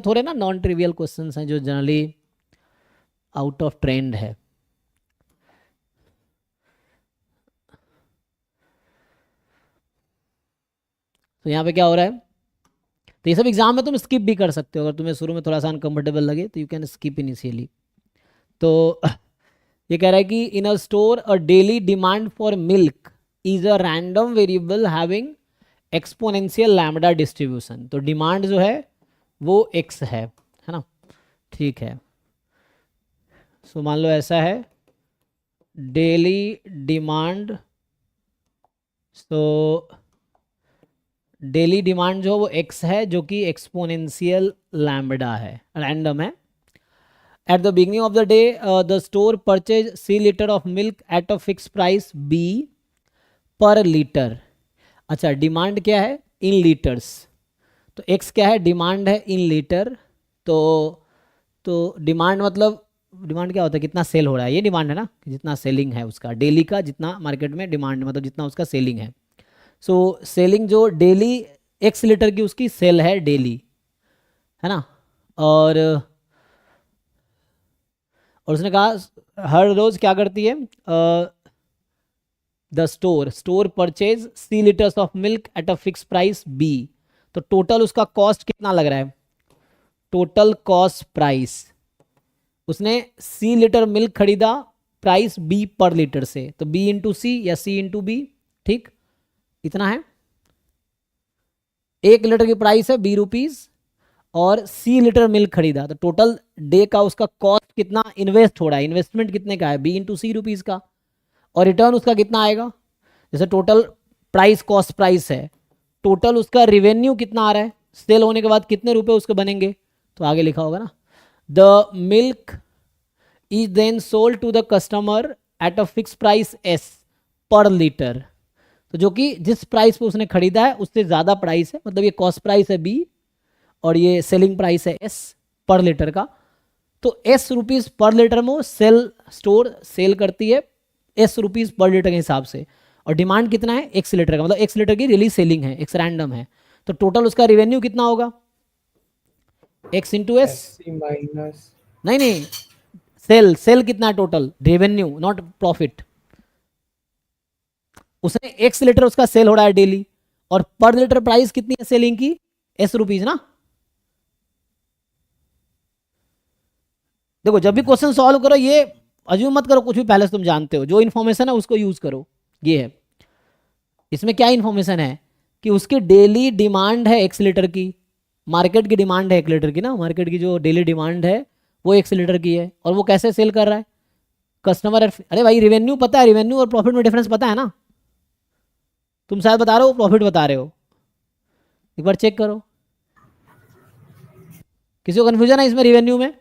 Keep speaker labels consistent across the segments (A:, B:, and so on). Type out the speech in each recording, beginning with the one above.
A: थोड़े ना non trivial questions हैं जो जनरली आउट ऑफ ट्रेंड है। तो यहाँ पे क्या हो रहा है, तो ये सब एग्जाम में तुम स्किप भी कर सकते हो, अगर तुम्हें शुरू में थोड़ा सा अनकंफर्टेबल लगे तो यू कैन स्किप इनिशियली। तो ये कह रहा है कि in a store a daily demand for milk is a random variable having exponential lambda distribution. तो डिमांड जो है वो एक्स है ना, ठीक है। सो मान लो ऐसा है, daily demand, so daily demand जो वो एक्स है जो कि एक्सपोनेंशियल लैम्बडा है, रैंडम है। At the beginning of the day the store purchase C litre of milk eight a fix price B पर लीटर। अच्छा, डिमांड क्या है इन लीटर्स, तो एक्स क्या है, डिमांड है इन लीटर। तो डिमांड मतलब डिमांड क्या होता है, कितना सेल हो रहा है, ये डिमांड है ना, जितना सेलिंग है उसका डेली का, जितना मार्केट में डिमांड मतलब जितना उसका सेलिंग है। सो सेलिंग जो डेली एक्स लीटर की उसकी सेल है डेली, है ना। और उसने कहा हर रोज क्या करती है, the store purchase C litres of milk eight a fix price B। तो टोटल उसका कॉस्ट कितना लग रहा है, टोटल कॉस्ट प्राइस, उसने C लीटर मिल्क खरीदा प्राइस B पर लीटर से, तो B इंटू सी या C इंटू बी, ठीक, इतना है। 1 लीटर की प्राइस है ₹20 और C लीटर मिल्क खरीदा, तो टोटल डे का उसका कॉस्ट कितना इन्वेस्ट हो रहा है, इन्वेस्टमेंट कितने का है B इंटू सी रुपीज़ का, और रिटर्न उसका कितना आएगा, जैसे टोटल प्राइस कॉस्ट प्राइस है, टोटल उसका रिवेन्यू कितना आ रहा है, सेल होने के बाद कितने रुपए उसके बनेंगे, तो आगे लिखा होगा ना, the milk is then sold to the customer at a fix price S per litre. तो जो कि जिस प्राइस पे उसने खरीदा है उससे ज़्यादा प्राइस है, मतलब ये कॉस्ट प्राइस है B और ये सेलिंग प्राइस है S पर लीटर का। तो S रुपीज़ पर लीटर में सेल स्टोर सेल करती है S रुपीज़ पर लीटर के हिसाब से, और डिमांड कितना है X लीटर का, मतलब X लीटर की रिलीज सेलिंग है, X रैंडम है। तो टोटल उसका रिवेन्यू कितना होगा, X इंटू एस,
B: माइनस,
A: नहीं नहीं, सेल कितना है टोटल, रेवेन्यू नॉट प्रॉफिट। उसने X लीटर उसका सेल हो रहा है डेली, और पर लीटर प्राइस कितनी है सेलिंग की, S रुपीज ना। देखो जब भी क्वेश्चन सॉल्व करो ये अज्यूम मत करो कुछ भी पहले से तुम जानते हो, जो इन्फॉर्मेशन है उसको यूज करो। ये है, इसमें क्या इन्फॉर्मेशन है कि उसकी डेली डिमांड है X लीटर की, मार्केट की डिमांड है 1 लीटर की ना, मार्केट की जो डेली डिमांड है वो X लीटर की है, और वो कैसे सेल कर रहा है, कस्टमर। अरे भाई रिवेन्यू पता है, रिवेन्यू और प्रॉफिट में डिफरेंस पता है ना, तुम शायद बता रहे हो प्रॉफिट बता रहे हो, एक बार चेक करो, किसी को कन्फ्यूजन है इसमें, रिवेन्यू में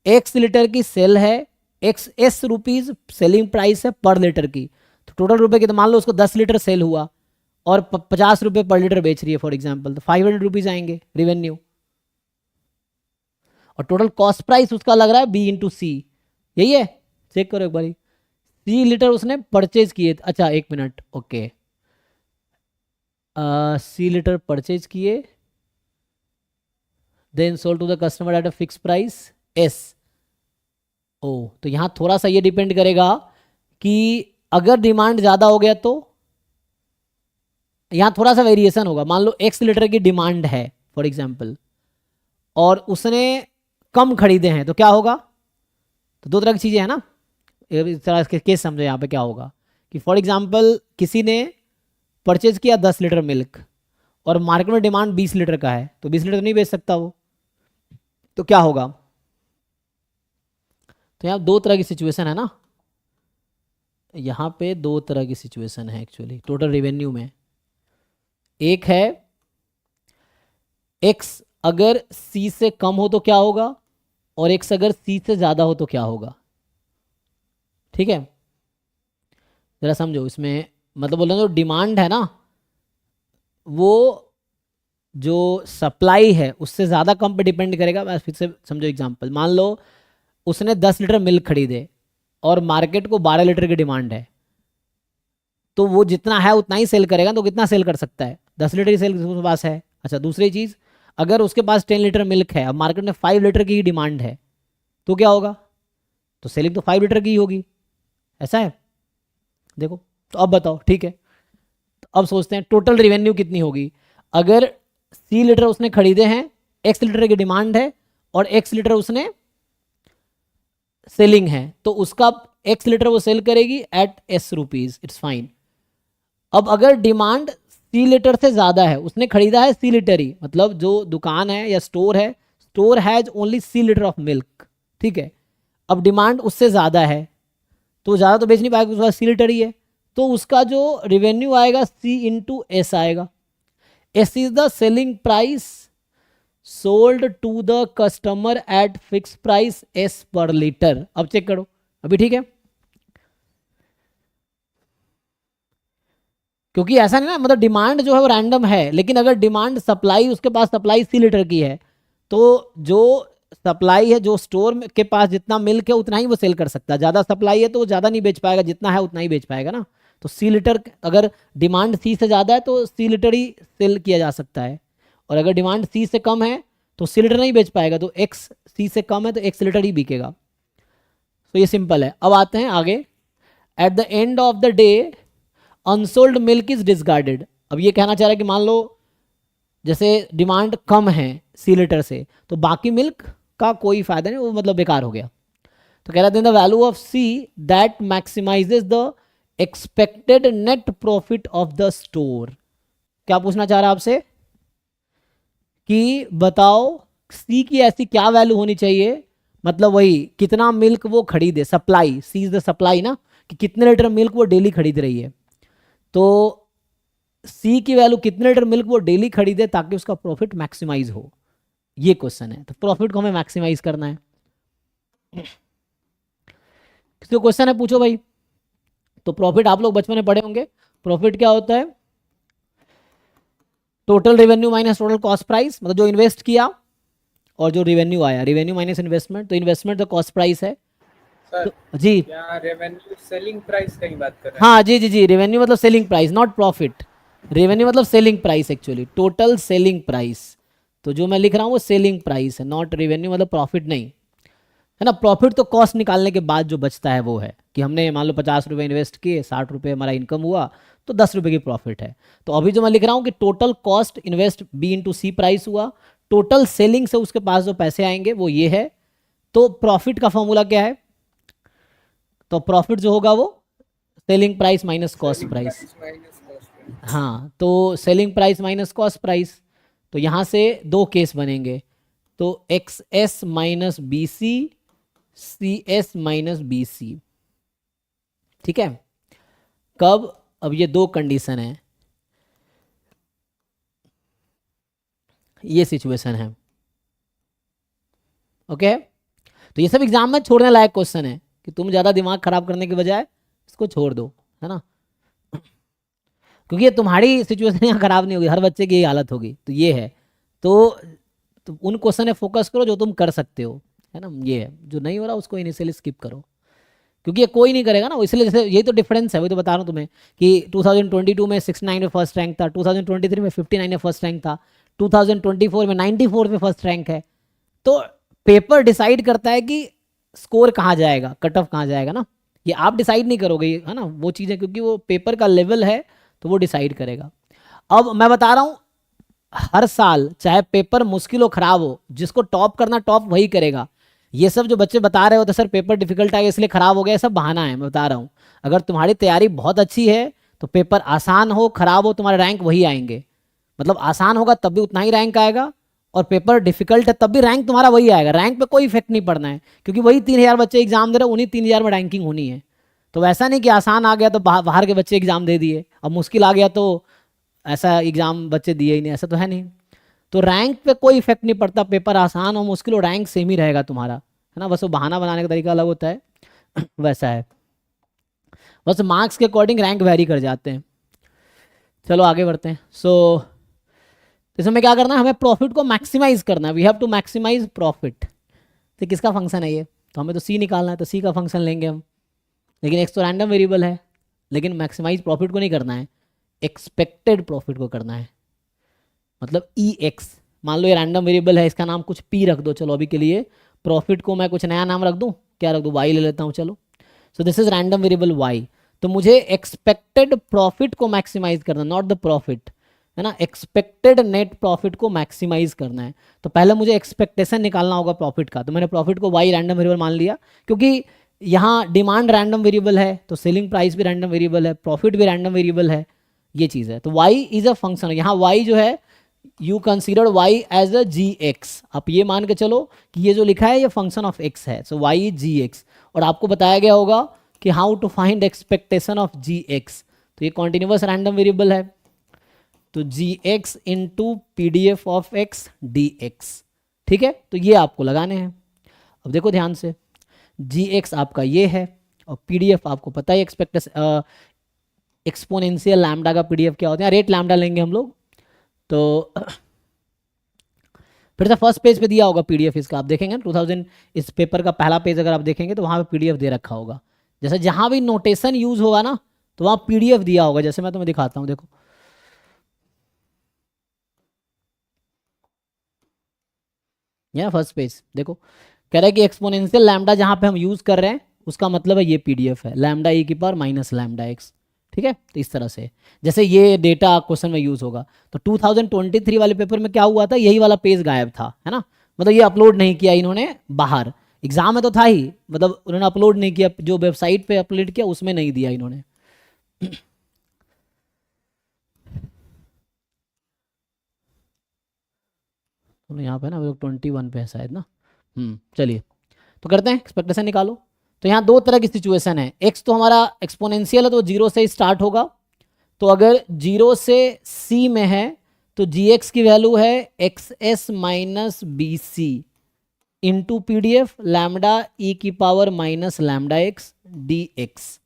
A: X लीटर की सेल है, x S rupees selling price है पर लीटर की, तो टोटल रुपए की, तो मान लो उसको 10 लीटर सेल हुआ और 50 रुपए पर लीटर बेच रही है फॉर एग्जाम्पल, तो 500 रुपीज आएंगे रिवेन्यू, और टोटल कॉस्ट प्राइस उसका लग रहा है B इंटू सी, यही है, चेक करो एक बारी। C लीटर उसने परचेज किए, अच्छा 1 मिनट, ओके, C लीटर परचेज किए, then sold to the customer at a fix price S। ओ, तो यहां थोड़ा सा ये डिपेंड करेगा कि अगर डिमांड ज़्यादा हो गया तो यहां थोड़ा सा वेरिएशन होगा। मान लो X लीटर की डिमांड है फॉर एग्जाम्पल, और उसने कम खरीदे हैं, तो क्या होगा, तो दो तरह की चीज़ें हैं ना, इस तरह के केस समझो यहाँ पे क्या होगा, कि फॉर एग्जाम्पल किसी ने परचेज किया 10 लीटर मिल्क और मार्केट में डिमांड 20 लीटर का है, तो 20 लीटर नहीं बेच सकता वो, तो क्या होगा, तो यहाँ दो तरह की सिचुएशन है ना, यहाँ पे दो तरह की सिचुएशन है एक्चुअली टोटल रेवेन्यू में। एक है एक्स अगर सी से कम हो तो क्या होगा, और एक्स अगर सी से ज़्यादा हो तो क्या होगा, ठीक है, ज़रा समझो इसमें, मतलब बोल रहा हूँ जो डिमांड है ना वो जो सप्लाई है उससे ज़्यादा कम पे डिपेंड करेगा। मैं फिर से समझो एग्जांपल, मान लो उसने 10 लीटर मिल्क खरीदे और मार्केट को 12 लीटर की डिमांड है, तो वो जितना है उतना ही सेल करेगा, तो कितना सेल कर सकता है, 10 लीटर ही सेल उसके पास है। अच्छा दूसरी चीज़, अगर उसके पास 10 लीटर मिल्क है, अब मार्केट में 5 लीटर की ही डिमांड है, तो क्या होगा? तो सेलिंग तो 5 लीटर की ही होगी, ऐसा है। देखो, तो अब बताओ, ठीक है, तो अब सोचते हैं टोटल रेवेन्यू कितनी होगी। अगर सी लीटर उसने खरीदे हैं, एक्स लीटर की डिमांड है, और एक्स लीटर उसने सेलिंग है, तो उसका एक्स लीटर वो सेल करेगी at S rupees, it's fine. अब अगर डिमांड सी लीटर से ज़्यादा है, उसने खरीदा है सी लीटर ही, मतलब जो दुकान है या स्टोर है, store has only C litre of milk, ठीक है। अब डिमांड उससे ज़्यादा है, तो ज़्यादा तो बेच नहीं पाएगा, उसके पास सी लीटर ही है, तो उसका जो रिवेन्यू आएगा सी इंटू एस आएगा। S is the selling price sold to the customer at fix price S per litre. अब चेक करो, अभी ठीक है, क्योंकि ऐसा नहीं ना, मतलब डिमांड जो है वो रैंडम है, लेकिन अगर डिमांड सप्लाई, उसके पास सप्लाई सी लीटर की है, तो जो सप्लाई है, जो स्टोर के पास जितना मिल्क है उतना ही वो सेल कर सकता है। ज़्यादा सप्लाई है तो वो ज़्यादा नहीं बेच पाएगा, जितना है उतना ही बेच पाएगा ना। तो सी लीटर, अगर डिमांड सी से ज़्यादा है तो सी लीटर ही सेल किया जा सकता है, और अगर डिमांड सी से कम है तो सी लीटर नहीं बेच पाएगा, तो एक्स सी से कम है तो एक्स लीटर ही बिकेगा। तो ये सिंपल है। अब आते हैं आगे, at the end of the day unsold milk is discarded. अब ये कहना चाह रहा है कि मान लो जैसे डिमांड कम है सी लीटर से, तो बाकी मिल्क का कोई फायदा नहीं, वो मतलब बेकार हो गया। तो कह रहे थे the value of C that maximises the expected net profit of the store. क्या पूछना चाह रहा है आपसे कि बताओ सी की ऐसी क्या वैल्यू होनी चाहिए, मतलब वही कितना मिल्क वो खरीदे, supply, C is the supply ना, कि कितने लीटर मिल्क वो डेली खरीद रही है, तो सी की वैल्यू कितने लीटर मिल्क वो डेली खरीदे ताकि उसका प्रॉफिट मैक्सिमाइज हो, ये क्वेश्चन है। तो प्रॉफिट को हमें मैक्सिमाइज करना है। किसी को क्वेश्चन है, पूछो भाई। तो प्रॉफिट आप लोग बचपन में पढ़े होंगे, प्रॉफिट क्या होता है? Total revenue minus total cost price, मतलब जो इन्वेस्ट किया और जो रेवेन्यू आया, रेवेन्यू माइनस इन्वेस्टमेंट, तो इन्वेस्टमेंट तो कॉस्ट प्राइस है।
B: सर,
A: तो जी,
B: यहाँ रेवेन्यू सेलिंग प्राइस का ही बात कर रहे हैं।
A: हाँ जी जी जी, रेवेन्यू मतलब selling price, not profit. Revenue मतलब selling price, actually total selling price. तो जो मैं लिख रहा हूँ वो सेलिंग प्राइस है, नॉट रेवेन्यू, मतलब प्रॉफिट नहीं है ना। प्रॉफिट तो कॉस्ट निकालने के बाद जो बचता है वो है, कि हमने मान लो 50 रुपये इन्वेस्ट किए, 60 रुपये हमारा इनकम हुआ, तो 10 रुपये की प्रॉफिट है। तो अभी जो मैं लिख रहा हूँ कि total cost invest B into C price हुआ, टोटल सेलिंग से उसके पास जो पैसे आएंगे वो ये है। तो प्रॉफिट का फॉर्मूला क्या है? तो प्रॉफिट जो होगा वो selling price minus cost
B: selling
A: price.
B: Price minus cost.
A: हाँ, तो selling price minus cost price. तो यहाँ से दो केस बनेंगे, तो X S minus B C, C S minus B C, ठीक है। कब? अब ये दो कंडीशन है, ये सिचुएशन है, ओके। तो ये सब एग्जाम में छोड़ने लायक क्वेश्चन है, कि तुम ज़्यादा दिमाग खराब करने के बजाय इसको छोड़ दो, है ना। क्योंकि ये तुम्हारी सिचुएशन यहाँ खराब नहीं होगी, हर बच्चे की यही हालत होगी, तो ये है। तो उन क्वेश्चन में फोकस करो जो तुम कर सकते हो, है ना। ये है, जो नहीं हो रहा उसको इनिशियली स्किप करो, क्योंकि ये कोई नहीं करेगा ना, इसलिए जैसे यही तो डिफरेंस है, वही तो बता रहा हूँ तुम्हें कि 2022 में 69 में फर्स्ट रैंक था, 2023 में 59 में फर्स्ट रैंक था, 2024 में 94 में फर्स्ट रैंक है। तो पेपर डिसाइड करता है कि स्कोर कहाँ जाएगा, कट ऑफ कहाँ जाएगा ना। ये आप डिसाइड नहीं करोगे, है ना, वो चीज़ें, क्योंकि वो पेपर का लेवल है, तो वो डिसाइड करेगा। अब मैं बता रहा हूँ, हर साल चाहे पेपर मुश्किल हो, खराब हो, जिसको टॉप करना टॉप वही करेगा। ये सब जो बच्चे बता रहे होते सर पेपर डिफिकल्ट आ गया इसलिए खराब हो गया, सब बहाना है। मैं बता रहा हूँ, अगर तुम्हारी तैयारी बहुत अच्छी है तो पेपर आसान हो खराब हो तुम्हारे रैंक वही आएंगे। मतलब आसान होगा तब भी उतना ही रैंक आएगा, और पेपर डिफिकल्ट है तब भी रैंक तुम्हारा वही आएगा। रैंक पे कोई इफेक्ट नहीं पड़ना है, क्योंकि वही 3,000 बच्चे एग्जाम दे रहे, उन्हीं 3,000 में रैंकिंग होनी है। तो वैसा नहीं कि आसान आ गया तो बाहर के बच्चे एग्जाम दे दिए, अब मुश्किल आ गया तो ऐसा एग्जाम बच्चे दिए ही नहीं, ऐसा तो है नहीं। तो रैंक पे कोई इफेक्ट नहीं पड़ता, पेपर आसान हो मुश्किल हो रैंक सेम ही रहेगा तुम्हारा, है ना। बस वो बहाना बनाने का तरीका अलग होता है वैसा है, बस मार्क्स के अकॉर्डिंग रैंक वेरी कर जाते हैं। चलो आगे बढ़ते हैं। इसमें क्या करना है, हमें प्रॉफिट को मैक्सिमाइज करना है, we have to maximise profit. तो किसका फंक्शन है ये? तो हमें तो सी निकालना है, तो सी का फंक्शन लेंगे हम, लेकिन एक्स तो रैंडम वेरिएबल है। लेकिन मैक्सिमाइज प्रॉफिट को नहीं करना है, एक्सपेक्टेड प्रॉफिट को करना है, मतलब ई एक्स मान लो ये रैंडम वेरिएबल है, इसका नाम कुछ पी रख दो, चलो अभी के लिए प्रॉफिट को मैं कुछ नया नाम रख दूं, क्या रख दूं, वाई ले लेता हूं, चलो। So this is random variable Y. तो मुझे एक्सपेक्टेड प्रॉफिट को मैक्सिमाइज करना, नॉट द प्रॉफिट, है ना, एक्सपेक्टेड नेट प्रॉफिट को मैक्सिमाइज करना है। तो पहले मुझे एक्सपेक्टेशन निकालना होगा प्रॉफिट का, तो मैंने प्रॉफिट को वाई रैंडम वेरिएबल मान लिया, क्योंकि यहाँ डिमांड रैंडम वेरिएबल है तो सेलिंग प्राइस भी रैंडम वेरिएबल है, प्रॉफिट भी रैंडम वेरिएबल है, ये चीज़ है। तो वाई इज अ फंक्शन, यहाँ वाई जो है you consider Y as a G X, आप ये मान के चलो कि ये जो लिखा है ये फंक्शन ऑफ एक्स है, so Y is G X. और आपको बताया गया होगा कि how to find expectation of G X, तो ये कॉन्टिन्यूस रैंडम वेरिएबल है, तो G X into P D F of X D X, ठीक है। तो ये आपको लगाने हैं। अब देखो ध्यान से, जी एक्स आपका ये है और पी डी एफ आपको पता है एक्सपेक्टेशन, एक्सपोनेंशियल लैम्डा का पी डी एफ क्या होता है, रेट लैम्डा लेंगे हम लोग। तो फिर से फर्स्ट पेज पे दिया होगा पीडीएफ इसका, आप देखेंगे 2000 इस पेपर का पहला पेज अगर आप देखेंगे तो वहाँ पे पीडीएफ दे रखा होगा। जैसे जहाँ भी नोटेशन यूज होगा ना तो वहाँ पीडीएफ दिया होगा, जैसे मैं तुम्हें दिखाता हूँ, देखो ये फर्स्ट पेज देखो, कह रहा है कि एक्सपोनेंशियल लैम्डा जहाँ पे हम यूज कर रहे हैं उसका मतलब है ये पीडीएफ है, लैम्डा ई की पावर माइनस लैम्डा एक्स, ठीक है। तो इस तरह से जैसे ये डेटा क्वेश्चन में यूज होगा। तो 2023 वाले पेपर में क्या हुआ था, यही वाला पेज गायब था, है ना, मतलब ये अपलोड नहीं किया इन्होंने बाहर, एग्जाम में तो था ही, मतलब उन्होंने अपलोड नहीं किया, जो वेबसाइट पे अपलोड किया उसमें नहीं दिया इन्होंने। तो यहाँ पे ना 21 पे है शायद ना, चलिए तो करते हैं, एक्सपेक्टेशन निकालो। तो यहाँ दो तरह की सिचुएशन है, एक्स तो हमारा एक्सपोनेंशियल है तो जीरो से स्टार्ट होगा, तो अगर जीरो से सी में है तो जी एक्स की वैल्यू है X S minus B C into P D F lambda E की power minus lambda X D X,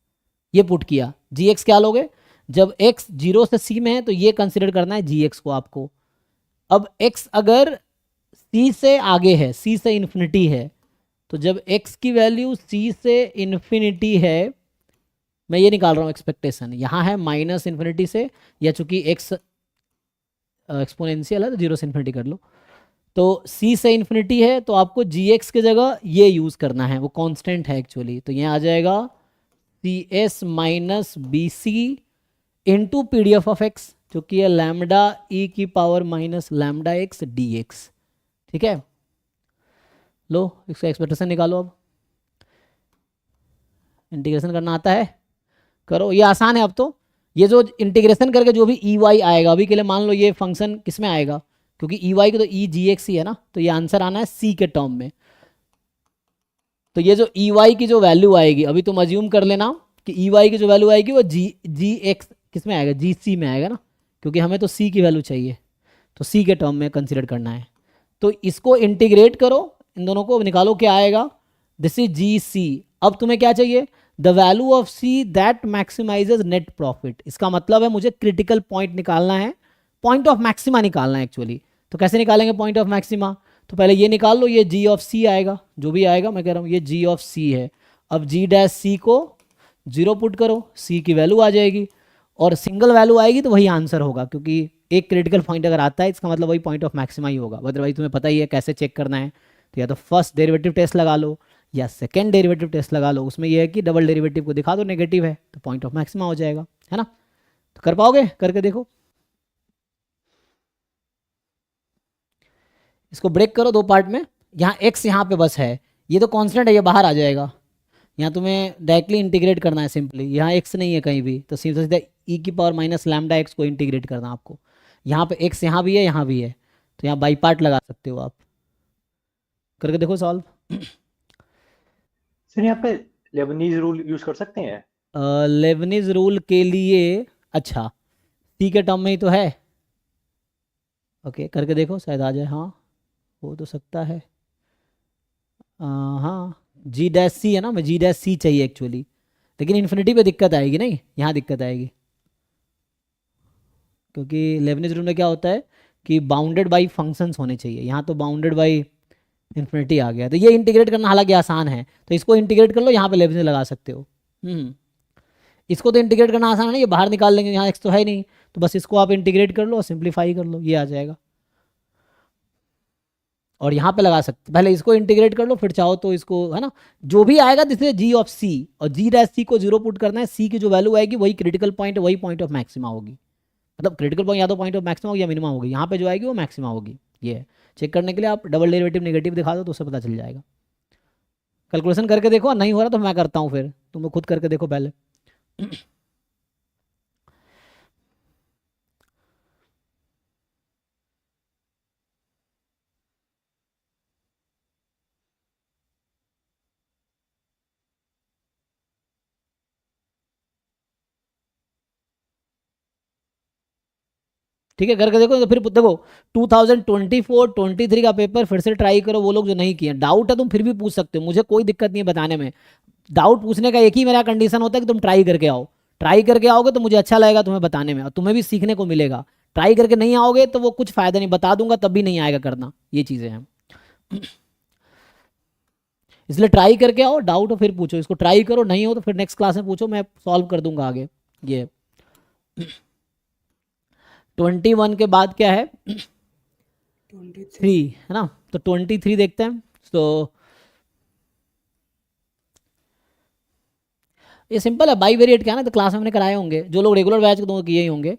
A: ये पुट किया। जी एक्स क्या लोगे, जब एक्स जीरो से सी में है तो ये कंसिडर करना है जी एक्स को आपको। अब एक्स अगर सी से आगे है, सी से इन्फिनिटी है, तो जब x की वैल्यू c से इन्फिनिटी है, मैं ये निकाल रहा हूँ एक्सपेक्टेशन, यहाँ है माइनस इन्फिनिटी से, या चूंकि x एक्सपोनेंशियल है तो जीरो से इन्फिनिटी कर लो, तो c से इन्फिनिटी है तो आपको gx की जगह ये यूज़ करना है, वो कांस्टेंट है एक्चुअली, तो ये आ जाएगा C S minus B C into P D F of X, जो कि है लैम्डा ई की power minus lambda X D X, ठीक है। लो इसका एक्सपेक्टेशन निकालो, अब इंटीग्रेशन करना आता है, करो, ये आसान है अब तो। ये जो इंटीग्रेशन करके जो भी ई वाई आएगा, अभी के लिए मान लो ये फंक्शन किस में आएगा, क्योंकि ई वाई को तो ई जी एक्स ही है ना, तो ये आंसर आना है सी के टर्म में। तो ये जो ई वाई की जो वैल्यू आएगी, अभी तुम अज्यूम कर लेना कि ई वाई की जो वैल्यू आएगी वो जी एक्स किस में आएगा, जी सी में आएगा ना, क्योंकि हमें तो सी की वैल्यू चाहिए, तो सी के टर्म में कंसिडर करना है। तो इसको इंटीग्रेट करो, इन दोनों को निकालो, क्या आएगा, दिस इज जी सी। अब तुम्हें क्या चाहिए, the value of C that maximises net profit, इसका मतलब है मुझे क्रिटिकल पॉइंट निकालना है, पॉइंट ऑफ मैक्सिमा निकालना है एक्चुअली। तो कैसे निकालेंगे पॉइंट ऑफ मैक्सिमा, तो पहले ये निकाल लो, ये जी ऑफ सी आएगा, जो भी आएगा मैं कह रहा हूँ ये जी ऑफ सी है। अब जी डैश सी को जीरो पुट करो, सी की वैल्यू आ जाएगी, और सिंगल वैल्यू आएगी तो वही आंसर होगा, क्योंकि एक क्रिटिकल पॉइंट अगर आता है इसका मतलब वही पॉइंट ऑफ मैक्सिमा ही होगा। अदरवाइज तुम्हें पता ही है कैसे चेक करना है, तो या तो फर्स्ट डेरिवेटिव टेस्ट लगा लो या सेकेंड डेरिवेटिव टेस्ट लगा लो, उसमें यह है कि डबल डेरिवेटिव को दिखा दो नेगेटिव है तो पॉइंट ऑफ मैक्सिमा हो जाएगा, है ना। तो कर पाओगे, करके देखो, इसको ब्रेक करो दो पार्ट में। यहाँ x यहाँ पे बस है, ये तो कांस्टेंट है, ये बाहर आ जाएगा, यहाँ तुम्हें डायरेक्टली इंटीग्रेट करना है सिंपली, यहाँ x नहीं है कहीं भी, तो सीधा सीधा ई की पावर माइनस लैम्डा एक्स को इंटीग्रेट करना आपको। यहाँ पे x यहाँ भी है, यहाँ भी है, तो यहाँ बाई पार्ट लगा सकते हो आप, करके देखो सॉल्व।
C: सर यहाँ पे लेबनीज रूल यूज कर सकते हैं?
A: लेबनीज रूल के लिए, अच्छा सी के टर्म में ही तो है, ओके करके देखो शायद आ जाए, हाँ हो तो सकता है, हाँ जी डैश सी है ना, मैं जी डैश सी चाहिए एक्चुअली, लेकिन इन्फिनिटी पे दिक्कत आएगी, नहीं यहाँ दिक्कत आएगी, क्योंकि लेबनीज रूल में क्या होता है कि बाउंडेड बाई फंक्शंस होने चाहिए, यहाँ तो बाउंडेड बाई इन्फिनिटी आ गया। तो ये इंटीग्रेट करना हालांकि आसान है, तो इसको इंटीग्रेट कर लो, यहाँ पे लेबनीज लगा सकते हो। इसको तो इंटीग्रेट करना आसान है, ये बाहर निकाल लेंगे, यहाँ एक्स तो है नहीं, तो बस इसको आप इंटीग्रेट कर लो और सिंप्लीफाई कर लो, ये आ जाएगा। और यहाँ पे लगा सकते, पहले इसको इंटीग्रेट कर लो, फिर चाहो तो इसको, है ना, जो भी आएगा दिस इज जी ऑफ सी, और जी डैश सी को जीरो पुट करना है, सी की जो वैल्यू आएगी वही क्रिटिकल पॉइंट, वही पॉइंट ऑफ मैक्सिमा होगी, मतलब क्रिटिकल पॉइंट या तो पॉइंट ऑफ मैक्सिमा होगी या मिनिमा होगी, यहाँ पे जो आएगी वो मैक्सिमा होगी। ये चेक करने के लिए आप डबल डेरिवेटिव नेगेटिव दिखा दो तो उससे पता चल जाएगा। कैलकुलेशन करके देखो, नहीं हो रहा तो मैं करता हूँ, फिर तुम लोग खुद करके देखो पहले। ठीक है, करके देखो, तो फिर देखो 2024-23 का पेपर फिर से ट्राई करो, वो लोग जो नहीं किए, डाउट है तुम फिर भी पूछ सकते हो, मुझे कोई दिक्कत नहीं है बताने में। डाउट पूछने का एक ही मेरा कंडीशन होता है कि तुम ट्राई करके आओ, ट्राई करके आओगे तो मुझे अच्छा लगेगा तुम्हें बताने में, और तुम्हें भी सीखने को मिलेगा। ट्राई करके नहीं आओगे तो वो कुछ फायदा नहीं, बता दूंगा तब भी नहीं आएगा करना, ये चीज़ें हैं। इसलिए ट्राई करके आओ, डाउट हो फिर पूछो, इसको ट्राई करो, नहीं हो तो फिर नेक्स्ट क्लास में पूछो, मैं सॉल्व कर दूंगा आगे। ये 21 के बाद क्या है, 23 है ना, तो 23 देखते हैं। तो ये सिंपल है, बाई वेरिएट क्या है ना, तो क्लास में हमने कराए होंगे, जो लोग रेगुलर बैच के किए ही होंगे।